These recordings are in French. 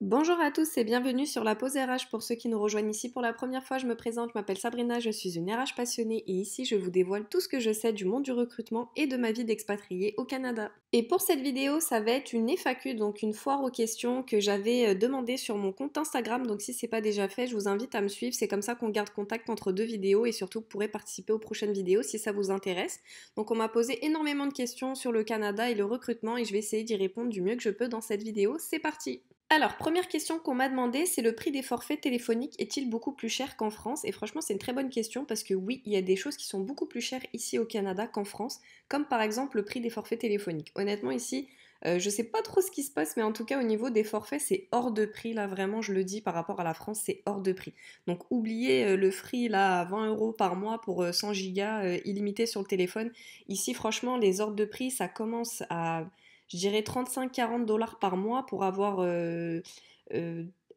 Bonjour à tous et bienvenue sur la pause RH. Pour ceux qui nous rejoignent ici pour la première fois, je me présente, je m'appelle Sabrina, je suis une RH passionnée et ici je vous dévoile tout ce que je sais du monde du recrutement et de ma vie d'expatriée au Canada. Et pour cette vidéo, ça va être une FAQ, donc une foire aux questions que j'avais demandé sur mon compte Instagram. Donc si c'est pas déjà fait, je vous invite à me suivre, c'est comme ça qu'on garde contact entre deux vidéos et surtout vous pourrez participer aux prochaines vidéos si ça vous intéresse. Donc on m'a posé énormément de questions sur le Canada et le recrutement et je vais essayer d'y répondre du mieux que je peux dans cette vidéo. C'est parti! Alors, première question qu'on m'a demandé, c'est le prix des forfaits téléphoniques est-il beaucoup plus cher qu'en France? Et franchement, c'est une très bonne question parce que oui, il y a des choses qui sont beaucoup plus chères ici au Canada qu'en France, comme par exemple le prix des forfaits téléphoniques. Honnêtement, ici, je sais pas trop ce qui se passe, mais en tout cas, au niveau des forfaits, c'est hors de prix. Là, vraiment, je le dis par rapport à la France, c'est hors de prix. Donc, oubliez le free là à 20 euros par mois pour 100 gigas illimité sur le téléphone. Ici, franchement, les ordres de prix, ça commence à je dirais 35-40 $ par mois pour avoir euh,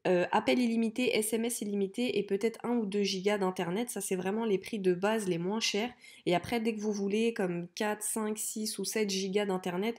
appel illimité, SMS illimité et peut-être 1 ou 2 gigas d'internet. Ça, c'est vraiment les prix de base les moins chers. Et après, dès que vous voulez comme 4, 5, 6 ou 7 gigas d'internet,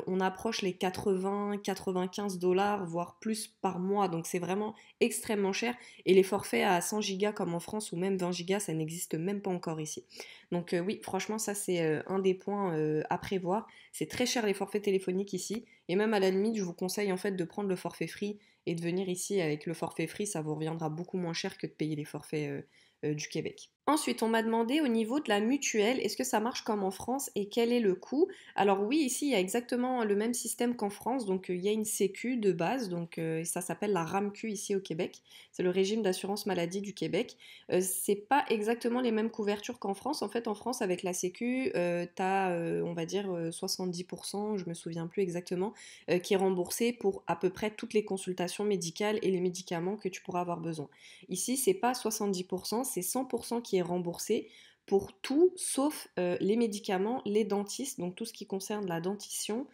on approche les 80, 95 $, voire plus par mois. Donc c'est vraiment extrêmement cher. Et les forfaits à 100 gigas comme en France ou même 20 gigas, ça n'existe même pas encore ici. Donc oui, franchement, ça c'est un des points à prévoir. C'est très cher les forfaits téléphoniques ici. Et même à la limite, je vous conseille en fait de prendre le forfait free et de venir ici avec le forfait free. Ça vous reviendra beaucoup moins cher que de payer les forfaits du Québec. Ensuite, on m'a demandé au niveau de la mutuelle, est-ce que ça marche comme en France et quel est le coût? Alors oui, ici, il y a exactement le même système qu'en France. Donc il y a une sécu de base, donc ça s'appelle la RAMQ ici au Québec. C'est le régime d'assurance maladie du Québec. C'est pas exactement les mêmes couvertures qu'en France. En fait, en France, avec la sécu, tu as, on va dire, 70%, je me souviens plus exactement, qui est remboursé pour à peu près toutes les consultations médicales et les médicaments que tu pourras avoir besoin. Ici, c'est pas 70%, c'est 100% qui est remboursé pour tout sauf les médicaments, les dentistes, donc tout ce qui concerne la dentition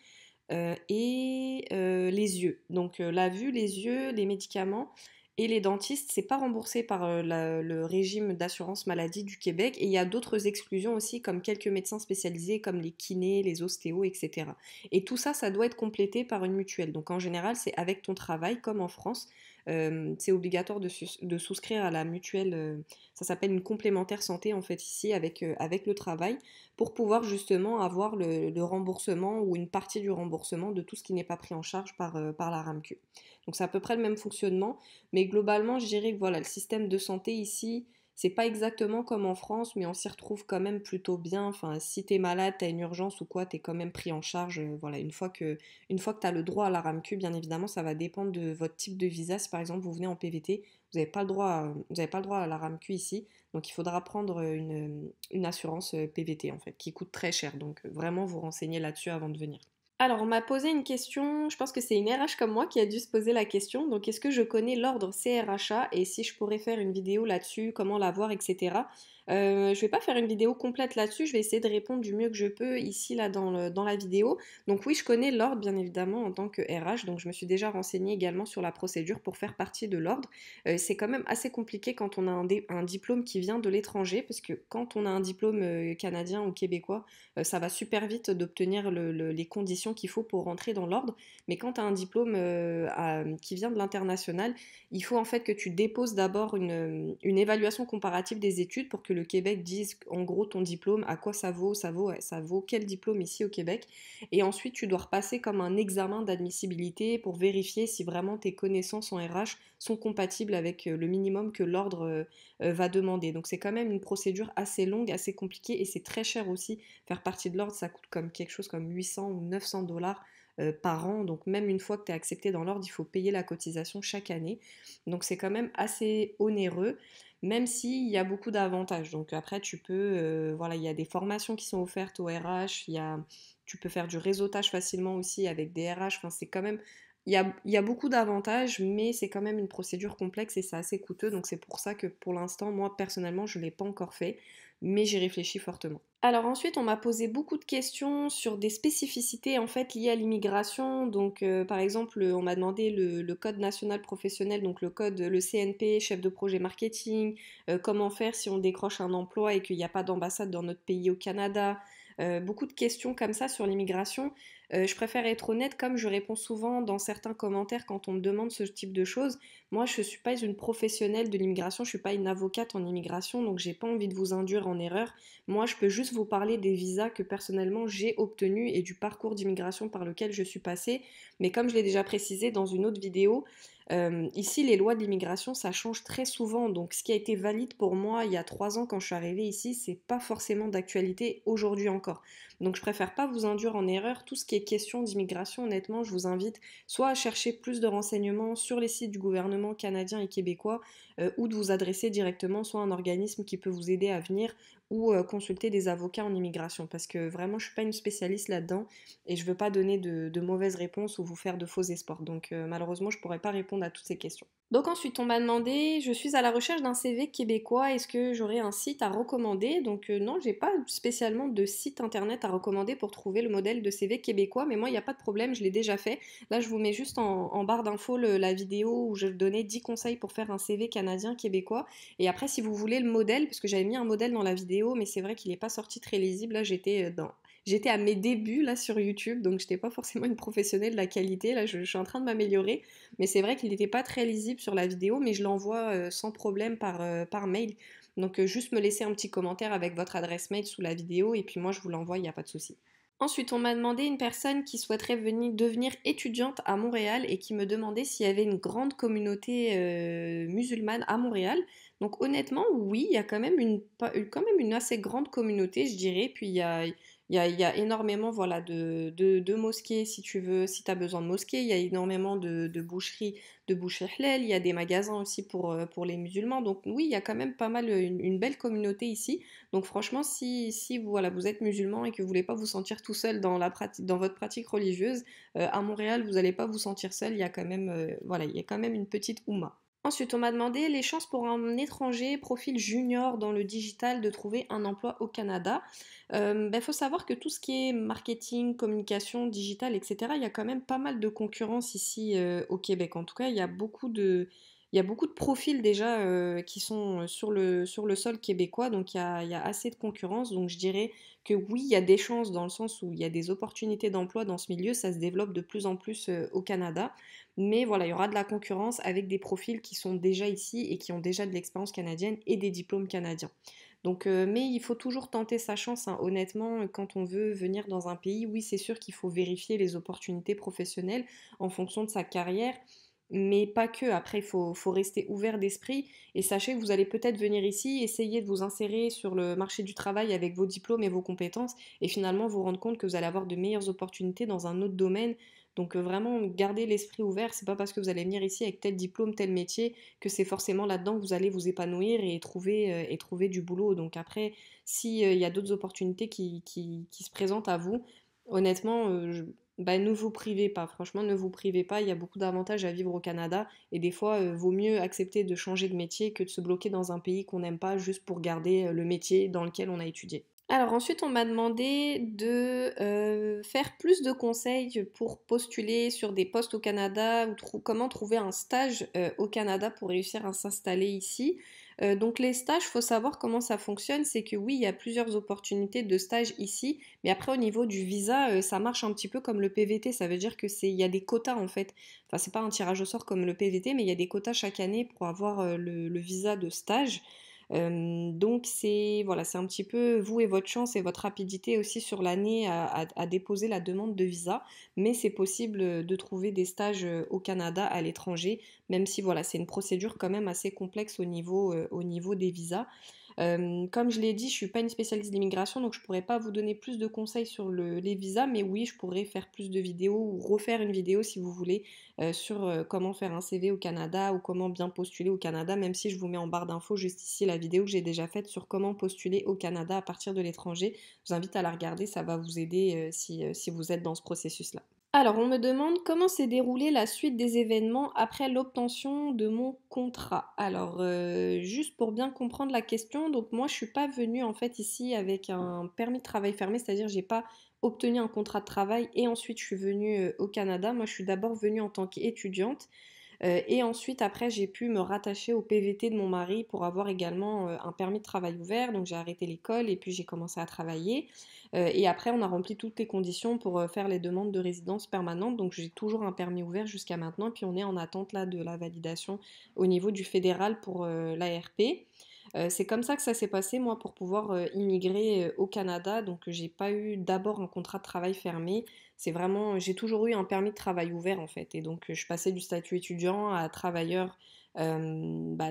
et les yeux. Donc la vue, les yeux, les médicaments et les dentistes, c'est pas remboursé par le régime d'assurance maladie du Québec. Et il y a d'autres exclusions aussi, comme quelques médecins spécialisés, comme les kinés, les ostéos, etc. Et tout ça, ça doit être complété par une mutuelle. Donc en général, c'est avec ton travail, comme en France. C'est obligatoire de souscrire à la mutuelle, ça s'appelle une complémentaire santé en fait ici avec le travail pour pouvoir justement avoir le remboursement ou une partie du remboursement de tout ce qui n'est pas pris en charge par la RAMQ. Donc c'est à peu près le même fonctionnement, mais globalement je dirais que voilà, le système de santé ici, c'est pas exactement comme en France, mais on s'y retrouve quand même plutôt bien. Enfin, si t'es malade, t'as une urgence ou quoi, t'es quand même pris en charge. Voilà, une fois que t'as le droit à la RAMQ, bien évidemment, ça va dépendre de votre type de visa. Si par exemple vous venez en PVT, vous n'avez pas le droit à la RAMQ ici. Donc il faudra prendre une assurance PVT en fait, qui coûte très cher. Donc vraiment vous renseigner là-dessus avant de venir. Alors on m'a posé une question, je pense que c'est une RH comme moi qui a dû se poser la question. Donc est-ce que je connais l'ordre CRHA et si je pourrais faire une vidéo là-dessus, comment l'avoir, etc. Je vais pas faire une vidéo complète là-dessus, je vais essayer de répondre du mieux que je peux ici là dans la vidéo. Donc oui, je connais l'ordre bien évidemment en tant que RH, donc je me suis déjà renseignée également sur la procédure pour faire partie de l'ordre. C'est quand même assez compliqué quand on a un diplôme qui vient de l'étranger, parce que quand on a un diplôme canadien ou québécois, ça va super vite d'obtenir les conditions qu'il faut pour rentrer dans l'ordre. Mais quand tu as un diplôme qui vient de l'international, il faut en fait que tu déposes d'abord une évaluation comparative des études pour que le Québec dise en gros ton diplôme, à quoi ça vaut quel diplôme ici au Québec. Et ensuite, tu dois repasser comme un examen d'admissibilité pour vérifier si vraiment tes connaissances en RH sont compatibles avec le minimum que l'ordre va demander. Donc c'est quand même une procédure assez longue, assez compliquée et c'est très cher aussi. Faire partie de l'ordre, ça coûte comme quelque chose comme 800 ou 900 $ par an. Donc même une fois que tu es accepté dans l'ordre, il faut payer la cotisation chaque année. Donc c'est quand même assez onéreux, même s'il y a beaucoup d'avantages. Donc après, voilà, il y a des formations qui sont offertes au RH, tu peux faire du réseautage facilement aussi avec des RH. Enfin, c'est quand même, il y a beaucoup d'avantages, mais c'est quand même une procédure complexe et c'est assez coûteux. Donc c'est pour ça que pour l'instant, moi personnellement, je ne l'ai pas encore fait, mais j'y réfléchis fortement. Alors ensuite, on m'a posé beaucoup de questions sur des spécificités en fait liées à l'immigration. Donc par exemple, on m'a demandé le code national professionnel, donc le CNP, chef de projet marketing, comment faire si on décroche un emploi et qu'il n'y a pas d'ambassade dans notre pays au Canada. Beaucoup de questions comme ça sur l'immigration. Je préfère être honnête, comme je réponds souvent dans certains commentaires quand on me demande ce type de choses. Moi, je ne suis pas une professionnelle de l'immigration, je ne suis pas une avocate en immigration, donc j'ai pas envie de vous induire en erreur. Moi, je peux juste vous parler des visas que personnellement j'ai obtenus et du parcours d'immigration par lequel je suis passée. Mais comme je l'ai déjà précisé dans une autre vidéo, ici, les lois de l'immigration, ça change très souvent. Donc, ce qui a été valide pour moi il y a 3 ans quand je suis arrivée ici, c'est pas forcément d'actualité aujourd'hui encore. Donc, je préfère pas vous induire en erreur. Tout ce qui est question d'immigration, honnêtement, je vous invite soit à chercher plus de renseignements sur les sites du gouvernement canadien et québécois, ou de vous adresser directement soit à un organisme qui peut vous aider à venir, ou consulter des avocats en immigration. Parce que vraiment, je suis pas une spécialiste là-dedans et je veux pas donner de mauvaises réponses ou vous faire de faux espoirs. Donc, malheureusement, je pourrais pas répondre à toutes ces questions. Donc ensuite, on m'a demandé, je suis à la recherche d'un CV québécois, est-ce que j'aurais un site à recommander? Donc non, j'ai pas spécialement de site internet à recommander pour trouver le modèle de CV québécois, mais moi, il n'y a pas de problème, je l'ai déjà fait. Là, je vous mets juste en barre d'infos la vidéo où je donnais 10 conseils pour faire un CV canadien québécois. Et après, si vous voulez le modèle, parce que j'avais mis un modèle dans la vidéo, mais c'est vrai qu'il n'est pas sorti très lisible, là, J'étais à mes débuts là sur YouTube, donc j'étais pas forcément une professionnelle de la qualité. Là, je suis en train de m'améliorer, mais c'est vrai qu'il n'était pas très lisible sur la vidéo, mais je l'envoie sans problème par mail. Donc juste me laisser un petit commentaire avec votre adresse mail sous la vidéo et puis moi je vous l'envoie, il n'y a pas de souci. Ensuite, on m'a demandé une personne qui souhaiterait devenir étudiante à Montréal et qui me demandait s'il y avait une grande communauté musulmane à Montréal. Donc honnêtement, oui, il y a quand même une assez grande communauté, je dirais. Puis il y a énormément voilà, de mosquées si tu veux, si tu as besoin de mosquées. Il y a énormément de boucheries, de boucheries halal. Il y a des magasins aussi pour les musulmans. Donc oui, il y a quand même pas mal une belle communauté ici. Donc franchement, si vous, voilà, vous êtes musulman et que vous voulez pas vous sentir tout seul dans votre pratique religieuse, à Montréal, vous n'allez pas vous sentir seul. Il y a quand même, voilà, il y a quand même une petite oumma. Ensuite, on m'a demandé les chances pour un étranger profil junior dans le digital de trouver un emploi au Canada. Faut savoir que tout ce qui est marketing, communication, digital, etc., il y a quand même pas mal de concurrence ici au Québec. En tout cas, il y a beaucoup de profils déjà qui sont sur le sol québécois, donc il y a assez de concurrence. Donc je dirais que oui, il y a des chances dans le sens où il y a des opportunités d'emploi dans ce milieu, ça se développe de plus en plus au Canada. Mais voilà, il y aura de la concurrence avec des profils qui sont déjà ici et qui ont déjà de l'expérience canadienne et des diplômes canadiens. Donc, mais il faut toujours tenter sa chance, hein. Honnêtement, quand on veut venir dans un pays, oui, c'est sûr qu'il faut vérifier les opportunités professionnelles en fonction de sa carrière, mais pas que. Après, faut rester ouvert d'esprit et sachez que vous allez peut-être venir ici, essayer de vous insérer sur le marché du travail avec vos diplômes et vos compétences et finalement vous rendre compte que vous allez avoir de meilleures opportunités dans un autre domaine. Donc vraiment, gardez l'esprit ouvert. C'est pas parce que vous allez venir ici avec tel diplôme, tel métier que c'est forcément là-dedans que vous allez vous épanouir et trouver du boulot. Donc après, s'il y a d'autres opportunités qui se présentent à vous, honnêtement, ne vous privez pas. Franchement, ne vous privez pas. Il y a beaucoup d'avantages à vivre au Canada et des fois, vaut mieux accepter de changer de métier que de se bloquer dans un pays qu'on n'aime pas juste pour garder le métier dans lequel on a étudié. Alors ensuite, on m'a demandé de faire plus de conseils pour postuler sur des postes au Canada ou comment trouver un stage au Canada pour réussir à s'installer ici. Donc les stages, faut savoir comment ça fonctionne, c'est que oui, il y a plusieurs opportunités de stage ici, mais après au niveau du visa, ça marche un petit peu comme le PVT, ça veut dire que il y a des quotas en fait. Enfin, c'est pas un tirage au sort comme le PVT, mais il y a des quotas chaque année pour avoir le visa de stage. Donc c'est voilà, c'est un petit peu vous et votre chance et votre rapidité aussi sur l'année à déposer la demande de visa, mais c'est possible de trouver des stages au Canada, à l'étranger, même si voilà, c'est une procédure quand même assez complexe au niveau des visas. Comme je l'ai dit, je suis pas une spécialiste d'immigration, donc je pourrais pas vous donner plus de conseils sur les visas, mais oui, je pourrais faire plus de vidéos ou refaire une vidéo si vous voulez sur comment faire un CV au Canada ou comment bien postuler au Canada, même si je vous mets en barre d'infos juste ici la vidéo que j'ai déjà faite sur comment postuler au Canada à partir de l'étranger. Je vous invite à la regarder, ça va vous aider si vous êtes dans ce processus-là. Alors, on me demande comment s'est déroulée la suite des événements après l'obtention de mon contrat. Alors, juste pour bien comprendre la question, donc moi je suis pas venue en fait ici avec un permis de travail fermé, c'est-à-dire j'ai pas obtenu un contrat de travail et ensuite je suis venue au Canada. Moi je suis d'abord venue en tant qu'étudiante. Et ensuite, après, j'ai pu me rattacher au PVT de mon mari pour avoir également un permis de travail ouvert. Donc j'ai arrêté l'école et puis j'ai commencé à travailler. Et après, on a rempli toutes les conditions pour faire les demandes de résidence permanente. Donc j'ai toujours un permis ouvert jusqu'à maintenant. Puis on est en attente là de la validation au niveau du fédéral pour l'ARP. C'est comme ça que ça s'est passé, moi, pour pouvoir immigrer au Canada. Donc, j'ai pas eu d'abord un contrat de travail fermé. C'est vraiment, j'ai toujours eu un permis de travail ouvert, en fait. Et donc, je passais du statut étudiant à travailleur,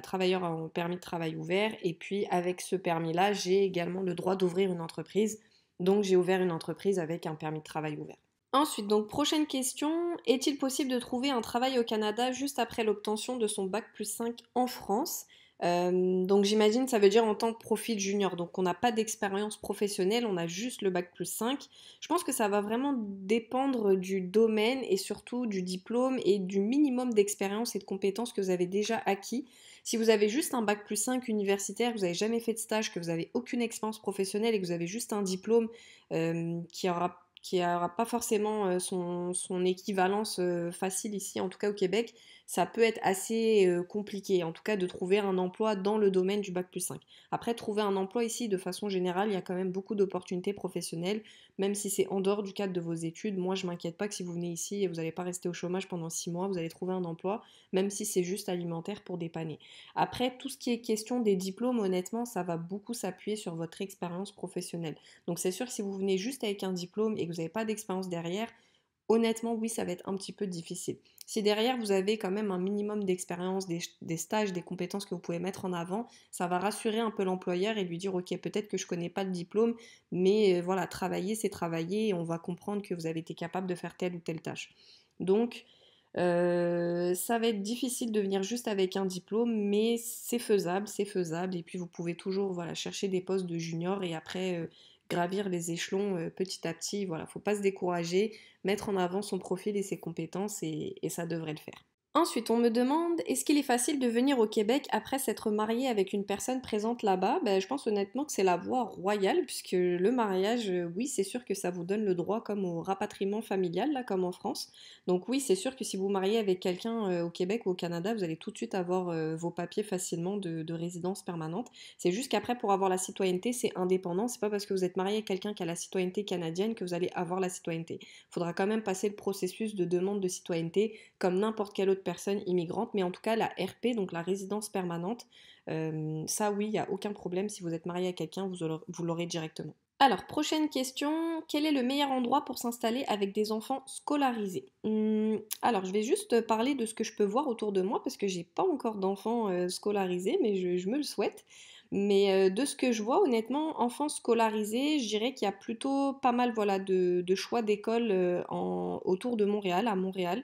travailleur en permis de travail ouvert. Et puis, avec ce permis-là, j'ai également le droit d'ouvrir une entreprise. Donc, j'ai ouvert une entreprise avec un permis de travail ouvert. Ensuite, donc prochaine question, est-il possible de trouver un travail au Canada juste après l'obtention de son bac plus 5 en France? Donc j'imagine ça veut dire en tant que profil junior, donc on n'a pas d'expérience professionnelle, on a juste le bac plus 5. Je pense que ça va vraiment dépendre du domaine et surtout du diplôme et du minimum d'expérience et de compétences que vous avez déjà acquis. Si vous avez juste un bac plus 5 universitaire, que vous n'avez jamais fait de stage, que vous n'avez aucune expérience professionnelle et que vous avez juste un diplôme qui aura pas forcément son équivalence facile ici, en tout cas au Québec, ça peut être assez compliqué, en tout cas de trouver un emploi dans le domaine du bac plus 5. Après, trouver un emploi ici, de façon générale, il y a quand même beaucoup d'opportunités professionnelles, même si c'est en dehors du cadre de vos études. Moi, je m'inquiète pas que si vous venez ici et vous n'allez pas rester au chômage pendant 6 mois, vous allez trouver un emploi, même si c'est juste alimentaire pour dépanner. Après, tout ce qui est question des diplômes, honnêtement, ça va beaucoup s'appuyer sur votre expérience professionnelle. Donc c'est sûr que si vous venez juste avec un diplôme et que vous n'avez pas d'expérience derrière, honnêtement, oui, ça va être un petit peu difficile. Si derrière vous avez quand même un minimum d'expérience, des stages, des compétences que vous pouvez mettre en avant, ça va rassurer un peu l'employeur et lui dire ok, peut-être que je connais pas le diplôme, mais voilà, travailler c'est travailler et on va comprendre que vous avez été capable de faire telle ou telle tâche. Donc ça va être difficile de venir juste avec un diplôme, mais c'est faisable. Et puis vous pouvez toujours voilà, chercher des postes de junior et après gravir les échelons petit à petit. Voilà, faut pas se décourager, mettre en avant son profil et ses compétences et ça devrait le faire. Ensuite, on me demande, est-ce qu'il est facile de venir au Québec après s'être marié avec une personne présente là-bas? Ben, je pense honnêtement que c'est la voie royale, puisque le mariage, oui, c'est sûr que ça vous donne le droit comme au rapatriement familial, là, comme en France. Donc oui, c'est sûr que si vous mariez avec quelqu'un au Québec ou au Canada, vous allez tout de suite avoir vos papiers facilement de résidence permanente. C'est juste qu'après, pour avoir la citoyenneté, c'est indépendant. C'est pas parce que vous êtes marié avec quelqu'un qui a la citoyenneté canadienne que vous allez avoir la citoyenneté. Il faudra quand même passer le processus de demande de citoyenneté comme n'importe quelle autre personne immigrante, mais en tout cas la RP, donc la résidence permanente, ça oui, il n'y a aucun problème, si vous êtes marié à quelqu'un, vous l'aurez directement. Alors, prochaine question, quel est le meilleur endroit pour s'installer avec des enfants scolarisés? Alors, je vais juste parler de ce que je peux voir autour de moi, parce que j'ai pas encore d'enfants scolarisés, mais je me le souhaite. Mais de ce que je vois, honnêtement, enfants scolarisés, je dirais qu'il y a plutôt pas mal voilà, de choix d'écoles autour de Montréal, à Montréal.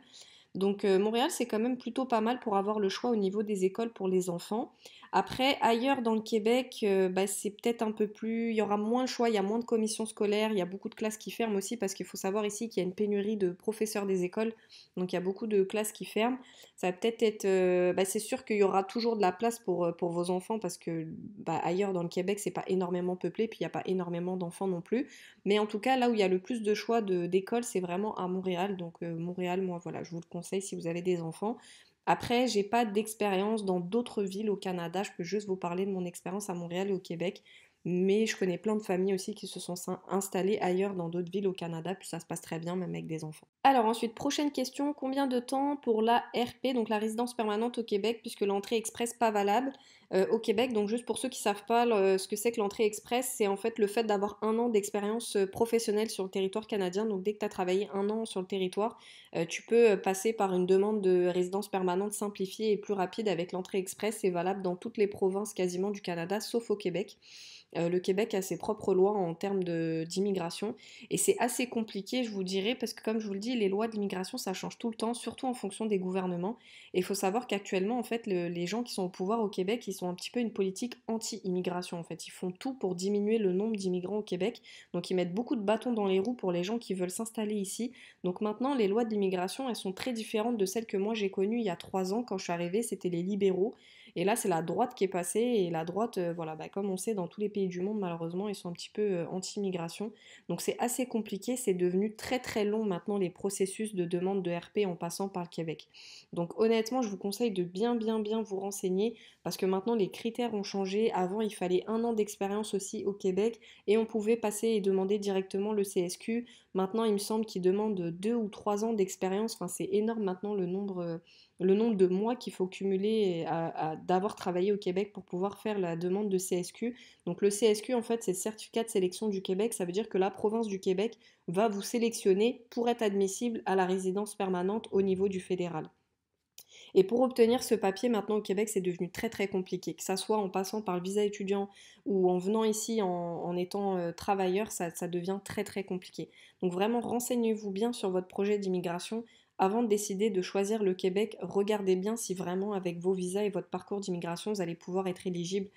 Donc Montréal, c'est quand même plutôt pas mal pour avoir le choix au niveau des écoles pour les enfants. Après, ailleurs dans le Québec, c'est peut-être un peu plus... Il y aura moins le choix, il y a moins de commissions scolaires, il y a beaucoup de classes qui ferment aussi parce qu'il faut savoir ici qu'il y a une pénurie de professeurs des écoles. Donc il y a beaucoup de classes qui ferment. Ça va peut-être être... c'est sûr qu'il y aura toujours de la place pour vos enfants parce que ailleurs dans le Québec, c'est pas énormément peuplé, puis il n'y a pas énormément d'enfants non plus. Mais en tout cas, là où il y a le plus de choix d'écoles, c'est vraiment à Montréal. Donc Montréal, moi voilà, je vous le conseille si vous avez des enfants. Après, j'ai pas d'expérience dans d'autres villes au Canada, je peux juste vous parler de mon expérience à Montréal et au Québec. Mais je connais plein de familles aussi qui se sont installées ailleurs dans d'autres villes au Canada, puis ça se passe très bien même avec des enfants. Alors ensuite, prochaine question, combien de temps pour la RP, donc la résidence permanente au Québec, puisque l'entrée express pas valable au Québec. Donc juste pour ceux qui savent pas ce que c'est que l'entrée express, c'est en fait le fait d'avoir un an d'expérience professionnelle sur le territoire canadien. Donc dès que tu as travaillé un an sur le territoire, tu peux passer par une demande de résidence permanente simplifiée et plus rapide avec l'entrée express. C'est valable dans toutes les provinces quasiment du Canada, sauf au Québec. Le Québec a ses propres lois en termes d'immigration et c'est assez compliqué, je vous dirais, parce que comme je vous le dis, les lois d'immigration ça change tout le temps, surtout en fonction des gouvernements. Et il faut savoir qu'actuellement, en fait, les gens qui sont au pouvoir au Québec, ils sont un petit peu une politique anti-immigration. En fait, ils font tout pour diminuer le nombre d'immigrants au Québec. Donc, ils mettent beaucoup de bâtons dans les roues pour les gens qui veulent s'installer ici. Donc maintenant, les lois d'immigration, elles sont très différentes de celles que moi j'ai connues il y a 3 ans quand je suis arrivée. C'était les libéraux. Et là, c'est la droite qui est passée, et la droite, voilà, bah, comme on sait, dans tous les pays du monde, malheureusement, ils sont un petit peu anti-immigration. Donc c'est assez compliqué, c'est devenu très très long maintenant les processus de demande de RP en passant par le Québec. Donc honnêtement, je vous conseille de bien vous renseigner parce que maintenant les critères ont changé. Avant, il fallait 1 an d'expérience aussi au Québec et on pouvait passer et demander directement le CSQ. Maintenant, il me semble qu'ils demandent 2 ou 3 ans d'expérience. Enfin, c'est énorme maintenant le nombre de mois qu'il faut cumuler d'avoir travaillé au Québec pour pouvoir faire la demande de CSQ. Donc le CSQ, en fait, c'est le certificat de sélection du Québec. Ça veut dire que la province du Québec va vous sélectionner pour être admissible à la résidence permanente au niveau du fédéral. Et pour obtenir ce papier, maintenant au Québec, c'est devenu très très compliqué. Que ça soit en passant par le visa étudiant ou en venant ici en étant travailleur, ça devient très très compliqué. Donc vraiment, renseignez-vous bien sur votre projet d'immigration. Avant de décider de choisir le Québec, regardez bien si vraiment avec vos visas et votre parcours d'immigration, vous allez pouvoir être éligible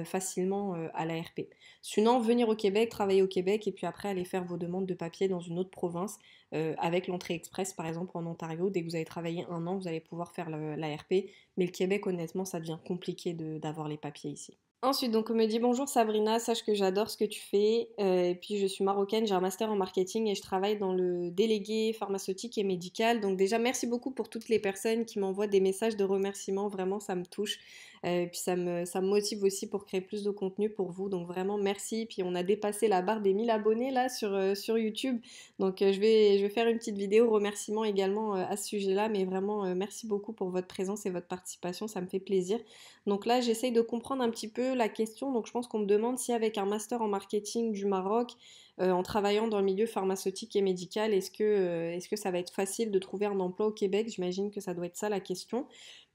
facilement à l'ARP. Sinon, venir au Québec, travailler au Québec et puis après aller faire vos demandes de papier dans une autre province avec l'entrée express par exemple en Ontario. Dès que vous avez travaillé 1 an, vous allez pouvoir faire l'ARP. Mais le Québec, honnêtement, ça devient compliqué d'avoir les papiers ici. Ensuite, donc on me dit bonjour Sabrina, sache que j'adore ce que tu fais. Et puis je suis marocaine, j'ai un master en marketing et je travaille dans le délégué pharmaceutique et médical. Donc déjà merci beaucoup pour toutes les personnes qui m'envoient des messages de remerciements, vraiment ça me touche. Et puis ça me motive aussi pour créer plus de contenu pour vous. Donc vraiment merci. Puis on a dépassé la barre des 1000 abonnés là sur YouTube. Donc je vais faire une petite vidéo remerciement également à ce sujet-là. Mais vraiment merci beaucoup pour votre présence et votre participation, ça me fait plaisir. Donc là, j'essaye de comprendre un petit peu la question. Donc je pense qu'on me demande si avec un master en marketing du Maroc, en travaillant dans le milieu pharmaceutique et médical, est-ce que ça va être facile de trouver un emploi au Québec? J'imagine que ça doit être ça la question.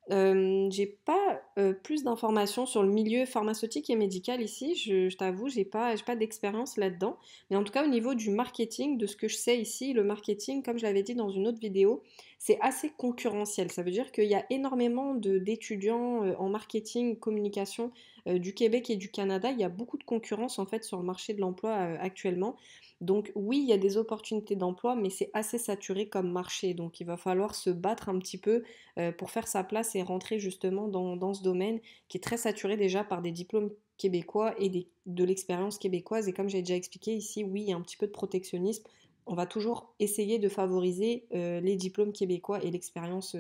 J'ai pas plus d'informations sur le milieu pharmaceutique et médical ici, je t'avoue, j'ai pas d'expérience là-dedans. Mais en tout cas, au niveau du marketing, de ce que je sais ici, le marketing, comme je l'avais dit dans une autre vidéo, c'est assez concurrentiel. Ça veut dire qu'il y a énormément d'étudiants en marketing, communication du Québec et du Canada. Il y a beaucoup de concurrence en fait sur le marché de l'emploi actuellement. Donc oui, il y a des opportunités d'emploi, mais c'est assez saturé comme marché. Donc il va falloir se battre un petit peu pour faire sa place et rentrer justement dans ce domaine qui est très saturé déjà par des diplômes québécois et de l'expérience québécoise. Et comme j'ai déjà expliqué ici, oui, il y a un petit peu de protectionnisme. On va toujours essayer de favoriser les diplômes québécois et l'expérience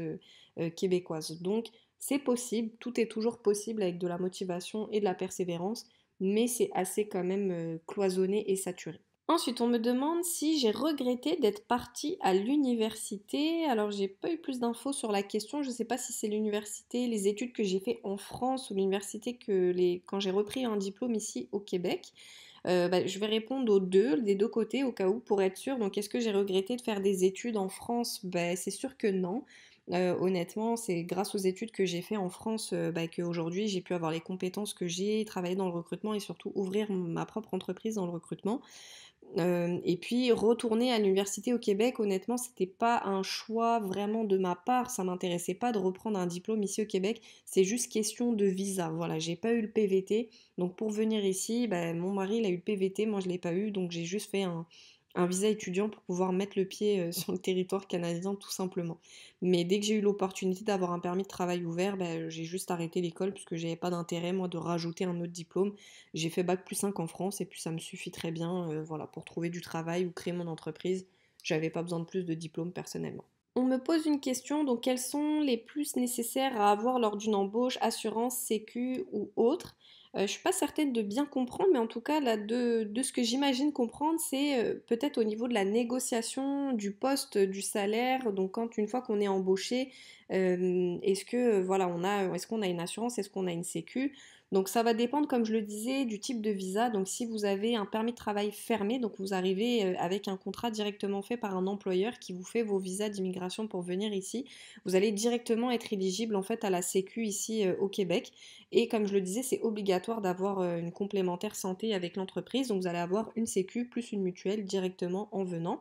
québécoise. Donc c'est possible, tout est toujours possible avec de la motivation et de la persévérance, mais c'est assez quand même cloisonné et saturé. Ensuite, on me demande si j'ai regretté d'être partie à l'université. Alors, j'ai pas eu plus d'infos sur la question. Je sais pas si c'est l'université, les études que j'ai fait en France ou l'université quand j'ai repris un diplôme ici au Québec. Bah, je vais répondre des deux côtés au cas où pour être sûr. Donc, est-ce que j'ai regretté de faire des études en France? Bah, c'est sûr que non. Honnêtement, c'est grâce aux études que j'ai fait en France bah, qu'aujourd'hui j'ai pu avoir les compétences que j'ai, travailler dans le recrutement et surtout ouvrir ma propre entreprise dans le recrutement. Et puis retourner à l'université au Québec, honnêtement, c'était pas un choix vraiment de ma part. Ça m'intéressait pas de reprendre un diplôme ici au Québec. C'est juste question de visa. Voilà, j'ai pas eu le PVT. Donc pour venir ici, bah, mon mari il a eu le PVT, moi je l'ai pas eu. Donc j'ai juste fait un visa étudiant pour pouvoir mettre le pied sur le territoire canadien tout simplement. Mais dès que j'ai eu l'opportunité d'avoir un permis de travail ouvert, bah, j'ai juste arrêté l'école puisque j'avais pas d'intérêt moi de rajouter un autre diplôme. J'ai fait bac+5 en France et puis ça me suffit très bien voilà, pour trouver du travail ou créer mon entreprise. J'avais pas besoin de plus de diplôme personnellement. On me pose une question, donc quels sont les plus nécessaires à avoir lors d'une embauche, assurance, sécu ou autre? Je suis pas certaine de bien comprendre, mais en tout cas, là, de ce que j'imagine comprendre, c'est peut-être au niveau de la négociation du poste, du salaire. Donc, quand une fois qu'on est embauché, est-ce que voilà, est-ce qu'on a une assurance, est-ce qu'on a une sécu? Donc, ça va dépendre, comme je le disais, du type de visa. Donc, si vous avez un permis de travail fermé, donc vous arrivez avec un contrat directement fait par un employeur qui vous fait vos visas d'immigration pour venir ici, vous allez directement être éligible en fait à la sécu ici au Québec. Et comme je le disais, c'est obligatoire d'avoir une complémentaire santé avec l'entreprise. Donc vous allez avoir une sécu plus une mutuelle directement en venant.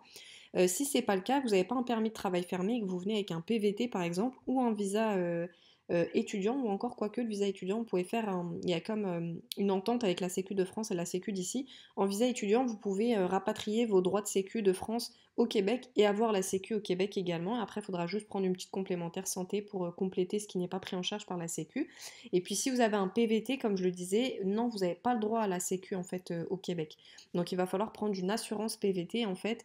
Si c'est pas le cas, vous n'avez pas un permis de travail fermé et que vous venez avec un PVT par exemple ou un visa étudiant, ou encore quoique le visa étudiant, vous pouvez faire il y a comme une entente avec la Sécu de France et la Sécu d'ici. En visa étudiant, vous pouvez rapatrier vos droits de Sécu de France au Québec et avoir la Sécu au Québec également. Après, il faudra juste prendre une petite complémentaire santé pour compléter ce qui n'est pas pris en charge par la Sécu. Et puis si vous avez un PVT, comme je le disais, non, vous n'avez pas le droit à la Sécu en fait au Québec. Donc il va falloir prendre une assurance PVT en fait,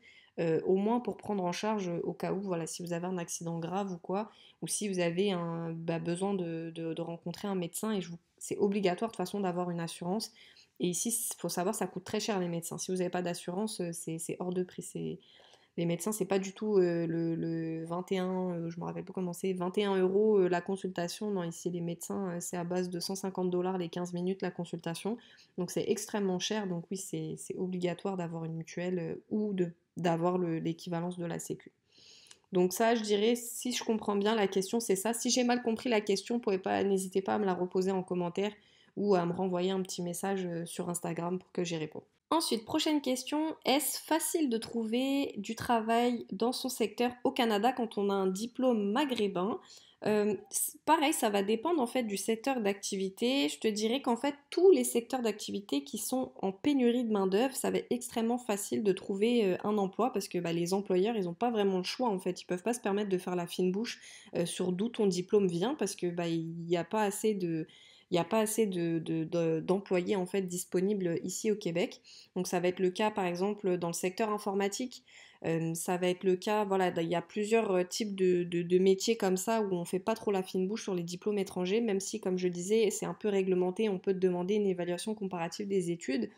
au moins pour prendre en charge au cas où, voilà, si vous avez un accident grave ou quoi, ou si vous avez besoin de rencontrer un médecin, et c'est obligatoire de toute façon d'avoir une assurance. Et ici, il faut savoir, ça coûte très cher les médecins. Si vous n'avez pas d'assurance, c'est hors de prix. Les médecins, c'est pas du tout le 21, je me rappelle pas comment c'est, 21 euros la consultation. Non, ici, les médecins, c'est à base de 150 dollars les 15 minutes la consultation. Donc, c'est extrêmement cher. Donc, oui, c'est obligatoire d'avoir une mutuelle ou d'avoir l'équivalence de la Sécu. Donc ça, je dirais, si je comprends bien la question, c'est ça. Si j'ai mal compris la question, n'hésitez pas à me la reposer en commentaire ou à me renvoyer un petit message sur Instagram pour que j'y réponde. Ensuite, prochaine question, est-ce facile de trouver du travail dans son secteur au Canada quand on a un diplôme maghrébin? Pareil, ça va dépendre en fait du secteur d'activité. Je te dirais qu'en fait, tous les secteurs d'activité qui sont en pénurie de main-d'œuvre, ça va être extrêmement facile de trouver un emploi parce que les employeurs, ils n'ont pas vraiment le choix en fait. Ils peuvent pas se permettre de faire la fine bouche sur d'où ton diplôme vient parce que il n'y a pas assez d'employés en fait disponibles ici au Québec. Donc ça va être le cas par exemple dans le secteur informatique. Ça va être le cas, voilà, il y a plusieurs types de métiers comme ça où on fait pas trop la fine bouche sur les diplômes étrangers, même si, comme je disais, c'est un peu réglementé, on peut te demander une évaluation comparative des études,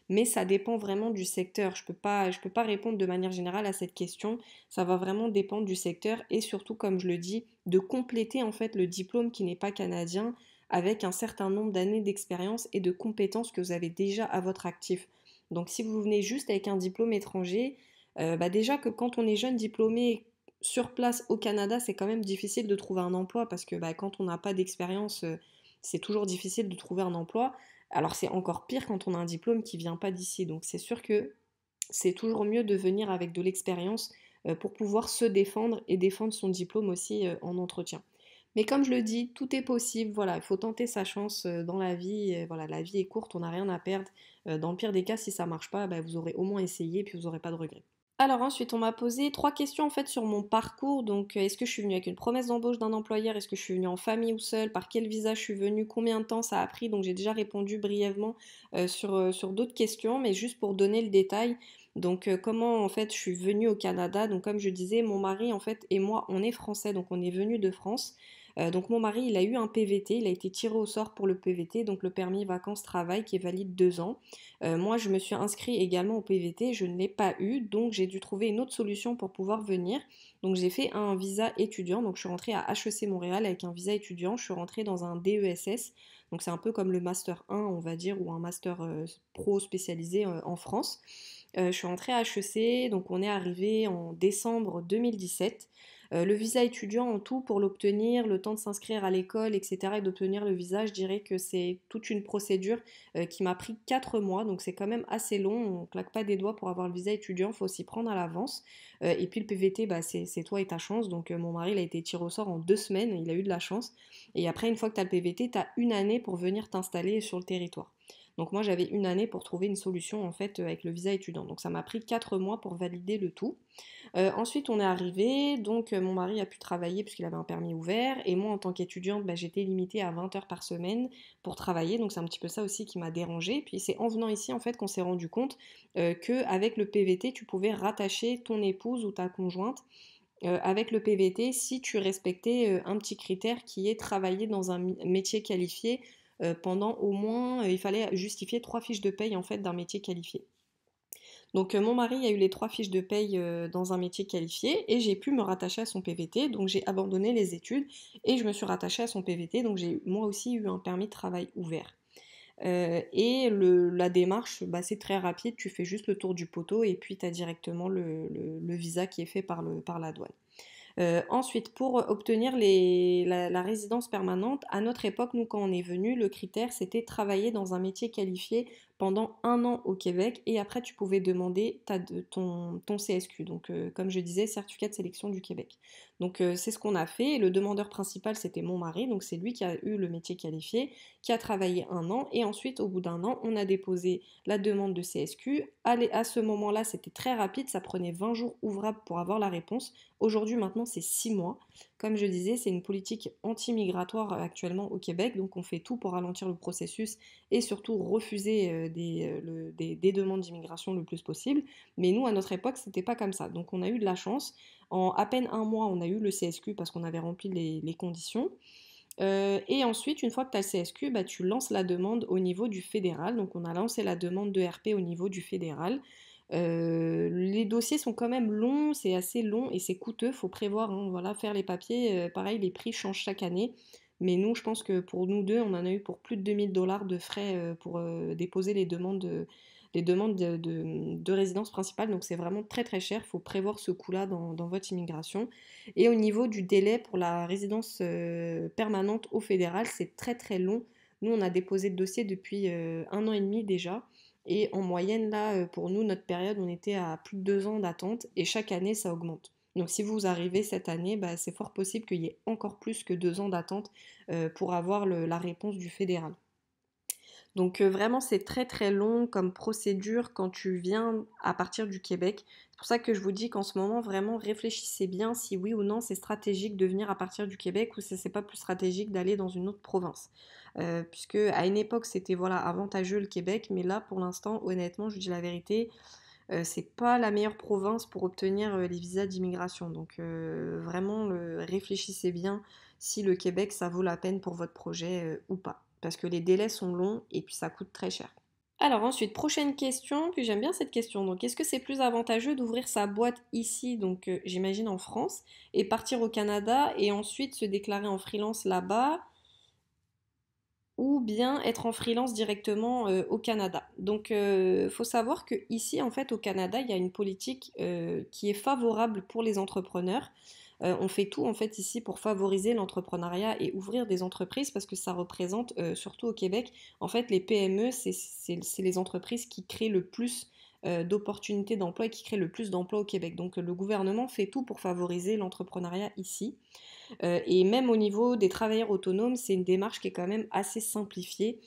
mais ça dépend vraiment du secteur. Je peux pas répondre de manière générale à cette question. Ça va vraiment dépendre du secteur et surtout, comme je le dis, de compléter en fait le diplôme qui n'est pas canadien avec un certain nombre d'années d'expérience et de compétences que vous avez déjà à votre actif. Donc si vous venez juste avec un diplôme étranger, déjà que quand on est jeune diplômé sur place au Canada, c'est quand même difficile de trouver un emploi parce que quand on n'a pas d'expérience, c'est toujours difficile de trouver un emploi. Alors c'est encore pire quand on a un diplôme qui vient pas d'ici. Donc c'est sûr que c'est toujours mieux de venir avec de l'expérience pour pouvoir se défendre et défendre son diplôme aussi en entretien. Mais comme je le dis, tout est possible. Voilà, il faut tenter sa chance dans la vie. Voilà, la vie est courte, on n'a rien à perdre. Dans le pire des cas, si ça marche pas, vous aurez au moins essayé et puis vous n'aurez pas de regrets. Alors ensuite, on m'a posé trois questions en fait sur mon parcours. Donc, est-ce que je suis venue avec une promesse d'embauche d'un employeur? Est-ce que je suis venue en famille ou seule? Par quel visa je suis venue? Combien de temps ça a pris? Donc, j'ai déjà répondu brièvement sur d'autres questions, mais juste pour donner le détail. Donc, comment en fait je suis venue au Canada? Donc, comme je disais, mon mari en fait et moi, on est français, donc on est venu de France. Donc mon mari, il a eu un PVT, il a été tiré au sort pour le PVT, donc le permis vacances-travail qui est valide 2 ans. Moi, je me suis inscrite également au PVT, je ne l'ai pas eu, donc j'ai dû trouver une autre solution pour pouvoir venir. Donc j'ai fait un visa étudiant, donc je suis rentrée à HEC Montréal avec un visa étudiant, je suis rentrée dans un DESS, donc c'est un peu comme le Master 1, on va dire, ou un Master Pro spécialisé en France. Je suis rentrée à HEC, donc on est arrivé en décembre 2017. Le visa étudiant en tout, pour l'obtenir, le temps de s'inscrire à l'école, etc., et d'obtenir le visa, je dirais que c'est toute une procédure qui m'a pris 4 mois, donc c'est quand même assez long, on claque pas des doigts pour avoir le visa étudiant, il faut s'y prendre à l'avance. Et puis le PVT, c'est toi et ta chance, donc mon mari il a été tiré au sort en 2 semaines, il a eu de la chance. Et après, une fois que tu as le PVT, tu as une année pour venir t'installer sur le territoire. Donc moi j'avais une année pour trouver une solution en fait avec le visa étudiant. Donc ça m'a pris 4 mois pour valider le tout. Ensuite, on est arrivé, donc mon mari a pu travailler puisqu'il avait un permis ouvert, et moi en tant qu'étudiante, j'étais limitée à 20 heures par semaine pour travailler, donc c'est un petit peu ça aussi qui m'a dérangée. Puis c'est en venant ici en fait qu'on s'est rendu compte qu'avec le PVT, tu pouvais rattacher ton épouse ou ta conjointe avec le PVT si tu respectais un petit critère qui est travailler dans un métier qualifié pendant au moins, il fallait justifier 3 fiches de paye en fait d'un métier qualifié. Donc mon mari a eu les 3 fiches de paye dans un métier qualifié et j'ai pu me rattacher à son PVT. Donc j'ai abandonné les études et je me suis rattachée à son PVT. Donc j'ai moi aussi eu un permis de travail ouvert. Et la démarche, c'est très rapide. Tu fais juste le tour du poteau et puis tu as directement le visa qui est fait par la douane. Ensuite, pour obtenir la résidence permanente, à notre époque, nous, quand on est venu, le critère, c'était travailler dans un métier qualifié pendant 1 an au Québec et après tu pouvais demander ton CSQ, donc comme je disais, certificat de sélection du Québec. Donc c'est ce qu'on a fait et le demandeur principal c'était mon mari, donc c'est lui qui a eu le métier qualifié, qui a travaillé 1 an et ensuite au bout d'1 an on a déposé la demande de CSQ. À ce moment-là c'était très rapide, ça prenait 20 jours ouvrables pour avoir la réponse. Aujourd'hui maintenant c'est 6 mois. Comme je disais, c'est une politique anti-migratoire actuellement au Québec, donc on fait tout pour ralentir le processus et surtout refuser des demandes d'immigration le plus possible. Mais nous, à notre époque, c'était pas comme ça. Donc on a eu de la chance. En à peine 1 mois, on a eu le CSQ parce qu'on avait rempli les conditions. Et ensuite, une fois que tu as le CSQ, bah, tu lances la demande au niveau du fédéral. Donc on a lancé la demande de RP au niveau du fédéral. Les dossiers sont quand même longs, c'est assez long et c'est coûteux, faut prévoir, hein, voilà, faire les papiers. Pareil, les prix changent chaque année. Mais nous, je pense que pour nous deux, on en a eu pour plus de 2000 $ de frais pour déposer les demandes de résidence principale. Donc c'est vraiment très très cher, il faut prévoir ce coût-là dans votre immigration. Et au niveau du délai pour la résidence permanente au fédéral, c'est très très long. Nous, on a déposé le dossier depuis 1 an et demi déjà. Et en moyenne, là, pour nous, notre période, on était à plus de 2 ans d'attente et chaque année, ça augmente. Donc si vous arrivez cette année, bah, c'est fort possible qu'il y ait encore plus que 2 ans d'attente pour avoir la réponse du fédéral. Donc vraiment, c'est très très long comme procédure quand tu viens à partir du Québec. C'est pour ça que je vous dis qu'en ce moment, vraiment, réfléchissez bien si oui ou non c'est stratégique de venir à partir du Québec ou si c'est pas plus stratégique d'aller dans une autre province. Puisque à une époque, c'était voilà avantageux le Québec, mais là, pour l'instant, honnêtement, je vous dis la vérité, c'est pas la meilleure province pour obtenir les visas d'immigration. Donc vraiment, réfléchissez bien si le Québec, ça vaut la peine pour votre projet ou pas. Parce que les délais sont longs et puis ça coûte très cher. Alors ensuite, prochaine question, puis j'aime bien cette question. Donc, est-ce que c'est plus avantageux d'ouvrir sa boîte ici, donc j'imagine en France, et partir au Canada et ensuite se déclarer en freelance là-bas, ou bien être en freelance directement au Canada. Donc, faut savoir que ici, en fait, au Canada, il y a une politique qui est favorable pour les entrepreneurs. On fait tout en fait ici pour favoriser l'entrepreneuriat et ouvrir des entreprises parce que ça représente, surtout au Québec, en fait les PME, c'est les entreprises qui créent le plus d'opportunités d'emploi et qui créent le plus d'emplois au Québec. Donc le gouvernement fait tout pour favoriser l'entrepreneuriat ici. Et même au niveau des travailleurs autonomes, c'est une démarche qui est quand même assez simplifiée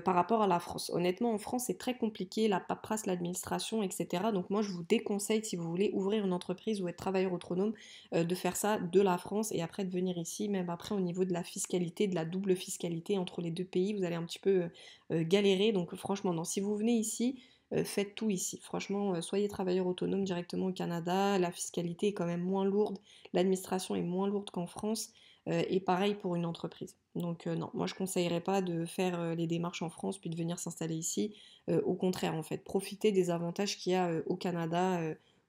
par rapport à la France. Honnêtement, en France, c'est très compliqué, la paperasse, l'administration, etc. Donc moi, je vous déconseille, si vous voulez ouvrir une entreprise ou être travailleur autonome, de faire ça de la France et après de venir ici. Même après, au niveau de la fiscalité, de la double fiscalité entre les deux pays, vous allez un petit peu galérer. Donc franchement, non. Si vous venez ici, faites tout ici. Franchement, soyez travailleur autonome directement au Canada. La fiscalité est quand même moins lourde, l'administration est moins lourde qu'en France. Et pareil pour une entreprise. Donc non, moi je ne conseillerais pas de faire les démarches en France puis de venir s'installer ici. Au contraire, en fait, profitez des avantages qu'il y a au Canada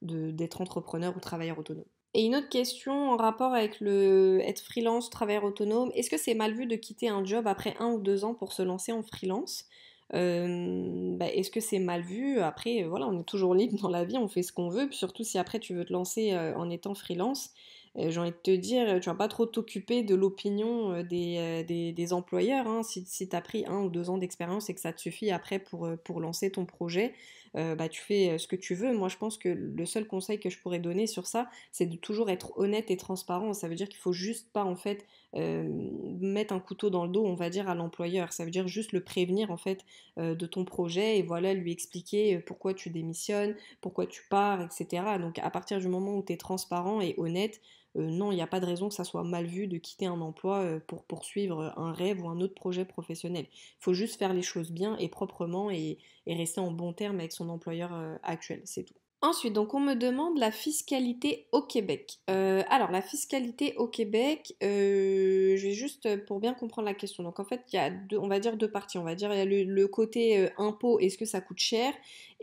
d'être entrepreneur ou travailleur autonome. Et une autre question en rapport avec le être freelance, travailleur autonome, est-ce que c'est mal vu de quitter un job après 1 ou 2 ans pour se lancer en freelance? Bah, est-ce que c'est mal vu? Après, voilà, on est toujours libre dans la vie, on fait ce qu'on veut, puis surtout si après tu veux te lancer en étant freelance, j'ai envie de te dire, tu vas pas trop t'occuper de l'opinion des employeurs, hein. Si tu as pris 1 ou 2 ans d'expérience et que ça te suffit après pour lancer ton projet, bah, tu fais ce que tu veux. Moi, je pense que le seul conseil que je pourrais donner sur ça, c'est de toujours être honnête et transparent. Ça veut dire qu'il faut juste pas, en fait, mettre un couteau dans le dos, on va dire, à l'employeur. Ça veut dire juste le prévenir, en fait, de ton projet et voilà, lui expliquer pourquoi tu démissionnes, pourquoi tu pars, etc. Donc, à partir du moment où tu es transparent et honnête, non, il n'y a pas de raison que ça soit mal vu de quitter un emploi pour poursuivre un rêve ou un autre projet professionnel. Il faut juste faire les choses bien et proprement et rester en bon terme avec son employeur actuel, c'est tout. Ensuite, donc on me demande la fiscalité au Québec. Alors, la fiscalité au Québec, je vais juste pour bien comprendre la question. Donc en fait, il y a on va dire deux parties. On va dire il y a le côté impôt, est-ce que ça coûte cher?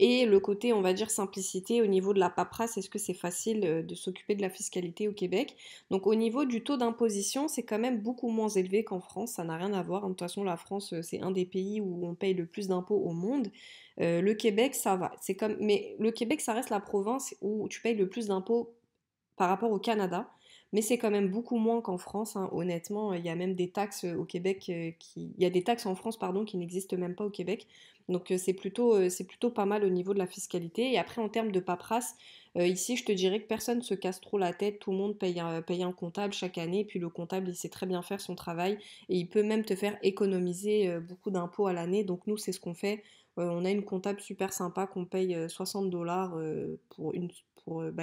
Et le côté, on va dire simplicité au niveau de la paperasse, est-ce que c'est facile de s'occuper de la fiscalité au Québec? Donc au niveau du taux d'imposition, c'est quand même beaucoup moins élevé qu'en France. Ça n'a rien à voir. De toute façon, la France, c'est un des pays où on paye le plus d'impôts au monde. Le Québec, ça va. C'est mais le Québec, ça reste la province où tu payes le plus d'impôts par rapport au Canada. mais c'est quand même beaucoup moins qu'en France, hein. Honnêtement, il y a même des taxes au Québec il y a des taxes en France, pardon, qui n'existent même pas au Québec. Donc c'est plutôt pas mal au niveau de la fiscalité. Et après, en termes de paperasse, ici, je te dirais que personne ne se casse trop la tête, tout le monde paye un comptable chaque année, puis le comptable, il sait très bien faire son travail, et il peut même te faire économiser beaucoup d'impôts à l'année. Donc nous, c'est ce qu'on fait. On a une comptable super sympa qu'on paye 60 $ pour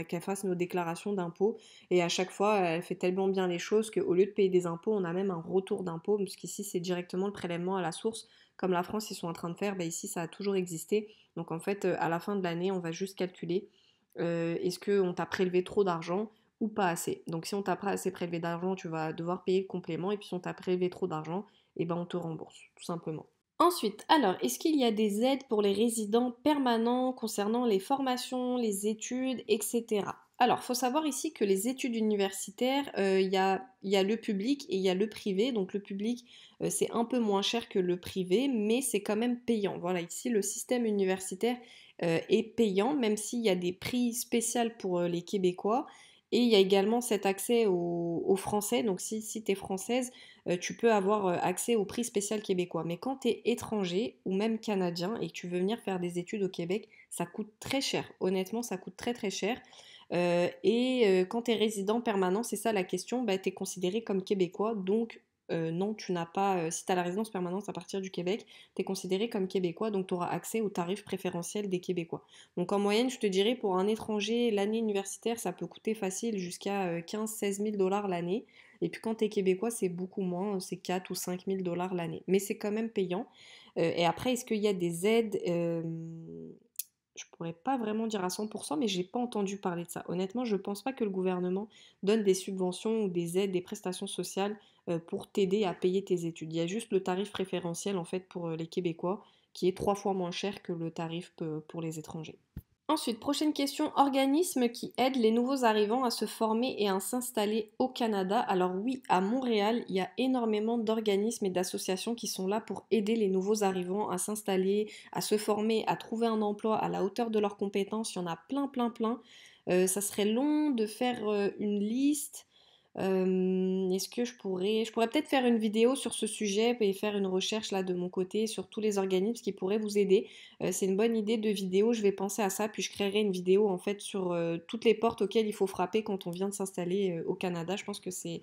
qu'elle fasse nos déclarations d'impôts. Et à chaque fois, elle fait tellement bien les choses qu'au lieu de payer des impôts, on a même un retour d'impôts, parce qu'ici, c'est directement le prélèvement à la source. Comme la France, ils sont en train de faire, bah ici, ça a toujours existé. Donc en fait, à la fin de l'année, on va juste calculer est-ce qu'on t'a prélevé trop d'argent ou pas assez. Donc si on t'a pas assez prélevé d'argent, tu vas devoir payer le complément. Et puis si on t'a prélevé trop d'argent, eh ben on te rembourse, tout simplement. Ensuite, alors, est-ce qu'il y a des aides pour les résidents permanents concernant les formations, les études, etc. Alors, il faut savoir ici que les études universitaires, il y a le public et il y a le privé. Donc, le public, c'est un peu moins cher que le privé, mais c'est quand même payant. Voilà, ici, le système universitaire est payant, même s'il y a des prix spéciaux pour les Québécois. Et il y a également cet accès aux Français. Donc, si tu es française, tu peux avoir accès au prix spécial québécois. Mais quand tu es étranger ou même canadien et que tu veux venir faire des études au Québec, ça coûte très cher. Honnêtement, ça coûte très très cher. Quand tu es résident permanent, c'est ça la question, bah, tu es considéré comme québécois. Donc, non, tu n'as pas, si tu as la résidence permanente à partir du Québec, tu es considéré comme québécois, donc tu auras accès aux tarifs préférentiels des Québécois. Donc en moyenne, je te dirais, pour un étranger, l'année universitaire, ça peut coûter facile jusqu'à 15 000 à 16 000 $ l'année. Et puis quand tu es québécois, c'est beaucoup moins, c'est 4 ou 5 000 $ l'année. Mais c'est quand même payant. Et après, est-ce qu'il y a des aides je pourrais pas vraiment dire à 100%, mais j'ai pas entendu parler de ça. Honnêtement, je pense pas que le gouvernement donne des subventions ou des aides, des prestations sociales pour t'aider à payer tes études. Il y a juste le tarif préférentiel en fait pour les Québécois qui est 3 fois moins cher que le tarif pour les étrangers. Ensuite, prochaine question, organismes qui aident les nouveaux arrivants à se former et à s'installer au Canada. Alors oui, à Montréal, il y a énormément d'organismes et d'associations qui sont là pour aider les nouveaux arrivants à s'installer, à se former, à trouver un emploi à la hauteur de leurs compétences. Il y en a plein, plein, plein. Ça serait long de faire une liste. Est-ce que je pourrais peut-être faire une vidéo sur ce sujet et faire une recherche là de mon côté sur tous les organismes qui pourraient vous aider. C'est une bonne idée de vidéo, je vais penser à ça, puis je créerai une vidéo en fait sur toutes les portes auxquelles il faut frapper quand on vient de s'installer au Canada. Je pense que c'est